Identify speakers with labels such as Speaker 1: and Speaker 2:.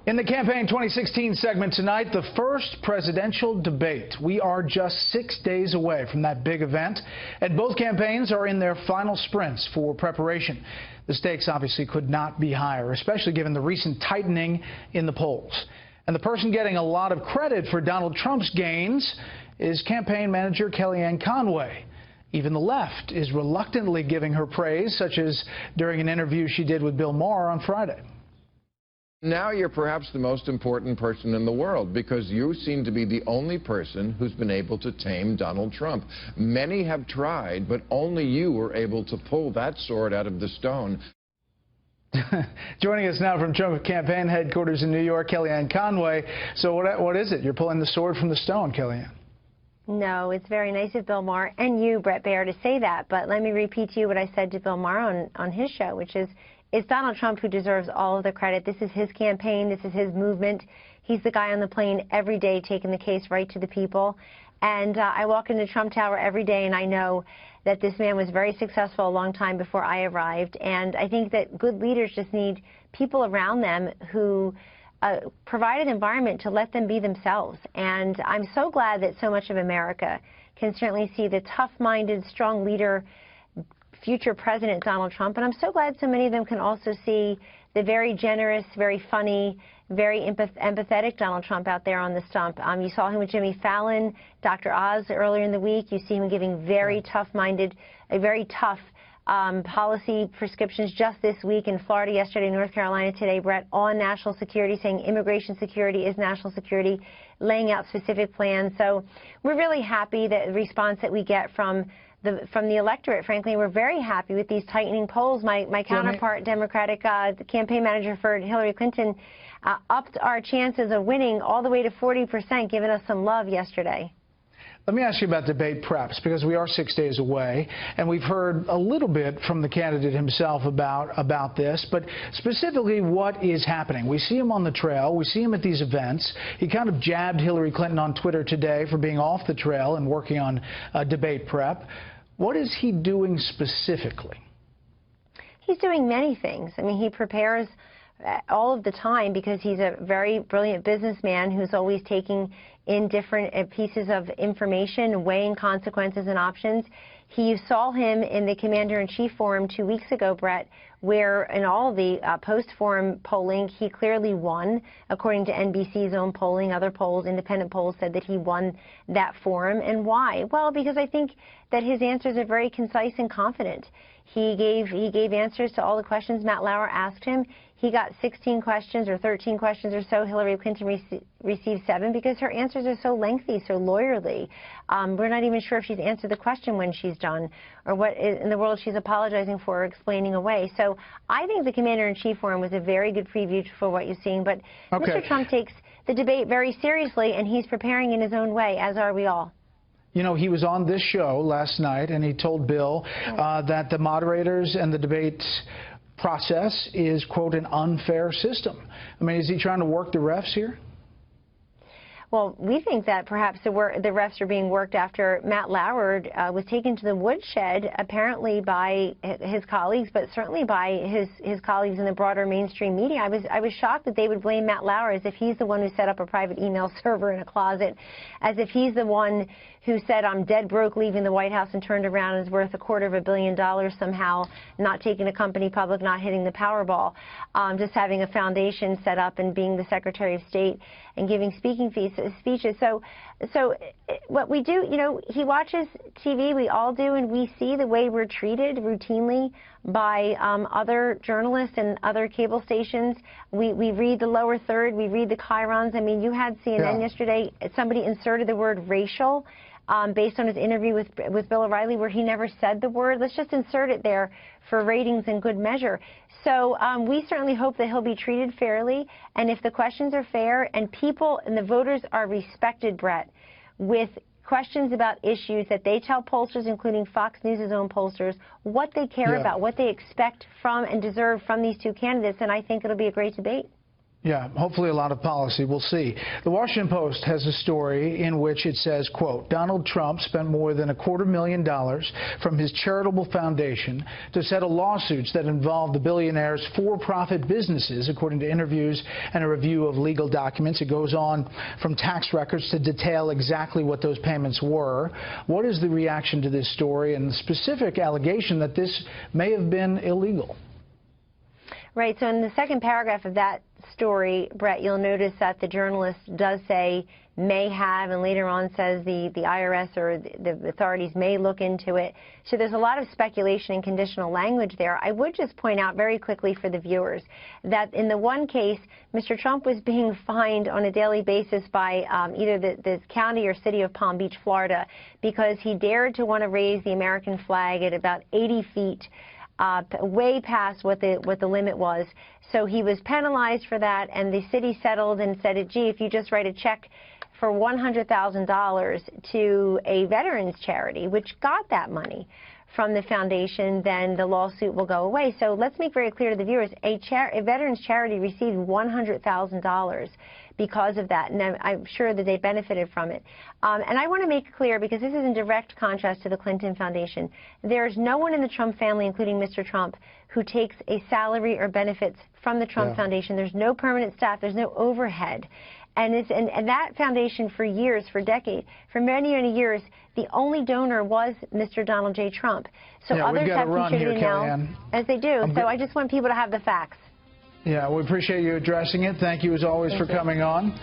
Speaker 1: In the Campaign 2016 segment tonight, the first presidential debate. We are just 6 days away from that big event, and both campaigns are in their final sprints for preparation. The stakes obviously could not be higher, especially given the recent tightening in the polls. And the person getting a lot of credit for Donald Trump's gains is campaign manager Kellyanne Conway. Even the left is reluctantly giving her praise, such as during an interview she did with Bill Maher on Friday.
Speaker 2: Now you're perhaps the most important person in the world because you seem to be the only person who's been able to tame Donald Trump. Many have tried, but only you were able to pull that sword out of the stone.
Speaker 1: Joining us now from Trump campaign headquarters in New York, Kellyanne Conway. So what is it? You're pulling the sword from the stone, Kellyanne.
Speaker 3: No, it's very nice of Bill Maher and you, Bret Baier, to say that. But let me repeat to you what I said to Bill Maher on his show, which is, it's Donald Trump who deserves all of the credit. This is his campaign. This is his movement. He's the guy on the plane every day taking the case right to the people. And I walk into Trump Tower every day, and I know that this man was very successful a long time before I arrived. And I think that good leaders just need people around them who provide an environment to let them be themselves. And I'm so glad that so much of America can certainly see the tough-minded, strong leader, future President Donald Trump, and I'm so glad so many of them can also see the very generous, very funny, very empathetic Donald Trump out there on the stump. You saw him with Jimmy Fallon, Dr. Oz earlier in the week. You see him giving very tough-minded, very tough policy prescriptions just this week in Florida, yesterday, North Carolina, today, Bret, on national security, saying immigration security is national security, laying out specific plans. So we're really happy that the response that we get from the electorate. Frankly, we're very happy with these tightening polls. My counterpart, Democratic campaign manager for Hillary Clinton, upped our chances of winning all the way to 40%, giving us some love yesterday.
Speaker 1: Let me ask you about debate preps, because we are 6 days away, and we've heard a little bit from the candidate himself about this, but specifically what is happening. We see him on the trail. We see him at these events. He kind of jabbed Hillary Clinton on Twitter today for being off the trail and working on debate prep. What is he doing specifically?
Speaker 3: He's doing many things. I mean, he prepares all of the time because he's a very brilliant businessman who's always taking in different pieces of information, weighing consequences and options. You saw him in the Commander-in-Chief Forum 2 weeks ago, Bret, where in all the post-forum polling, he clearly won. According to NBC's own polling, other polls, independent polls, said that he won that forum. And why? Well, because I think that his answers are very concise and confident. He gave answers to all the questions Matt Lauer asked him. He got 16 questions or 13 questions or so. Hillary Clinton received 7 because her answers are so lengthy, so lawyerly. We're not even sure if she's answered the question when she's done or what in the world she's apologizing for or explaining away. So I think the Commander-in-Chief Forum was a very good preview for what you're seeing. But Mr. Trump takes the debate very seriously, and he's preparing in his own way, as are we all.
Speaker 1: You know, he was on this show last night, and he told Bill that the moderators and the debate process is, quote, an unfair system. I mean, is he trying to work the refs here?
Speaker 3: Well, we think that perhaps the refs are being worked after Matt Lauer was taken to the woodshed, apparently by his colleagues, but certainly by his colleagues in the broader mainstream media. I was shocked that they would blame Matt Lauer as if he's the one who set up a private email server in a closet, as if he's the one who said, I'm dead broke leaving the White House, and turned around and is worth $250 million somehow, not taking a company public, not hitting the Powerball, just having a foundation set up and being the Secretary of State and giving speaking speeches. So what we do, you know, he watches TV, we all do, and we see the way we're treated routinely by other journalists and other cable stations. We read the lower third, we read the chyrons. I mean, you had CNN yesterday, somebody inserted the word racial based on his interview with Bill O'Reilly, where he never said the word. Let's just insert it there for ratings and good measure. So we certainly hope that he'll be treated fairly, and if the questions are fair and people and the voters are respected, Bret, with questions about issues that they tell pollsters, including Fox News' own pollsters, what they care about, what they expect from and deserve from these two candidates, and I think it'll be a great debate.
Speaker 1: Yeah, hopefully a lot of policy. We'll see. The Washington Post has a story in which it says, quote, Donald Trump spent more than $250,000 from his charitable foundation to settle lawsuits that involve the billionaire's for-profit businesses, according to interviews and a review of legal documents. It goes on from tax records to detail exactly what those payments were. What is the reaction to this story and the specific allegation that this may have been illegal?
Speaker 3: Right. So in the second paragraph of that story, Brett, you'll notice that the journalist does say may have, and later on says the IRS or the authorities may look into it. So there's a lot of speculation and conditional language there. I would just point out very quickly for the viewers that in the one case, Mr. Trump was being fined on a daily basis by either the county or city of Palm Beach, Florida, because he dared to want to raise the American flag at about 80 feet. Way past what the limit was. So he was penalized for that, and the city settled and said, gee, if you just write a check for $100,000 to a veterans charity, which got that money from the foundation, then the lawsuit will go away. So let's make very clear to the viewers, a veterans charity received $100,000 because of that, and I'm sure that they benefited from it. And I want to make clear, because this is in direct contrast to the Clinton Foundation, there's no one in the Trump family, including Mr. Trump, who takes a salary or benefits from the Trump Foundation. There's no permanent staff. There's no overhead. And that foundation for years, for decades, for many, many years, the only donor was Mr. Donald J. Trump. So others have contributed now, as they do. So I just want people to have the facts.
Speaker 1: Yeah, we appreciate you addressing it. Thank you, as always, for coming on.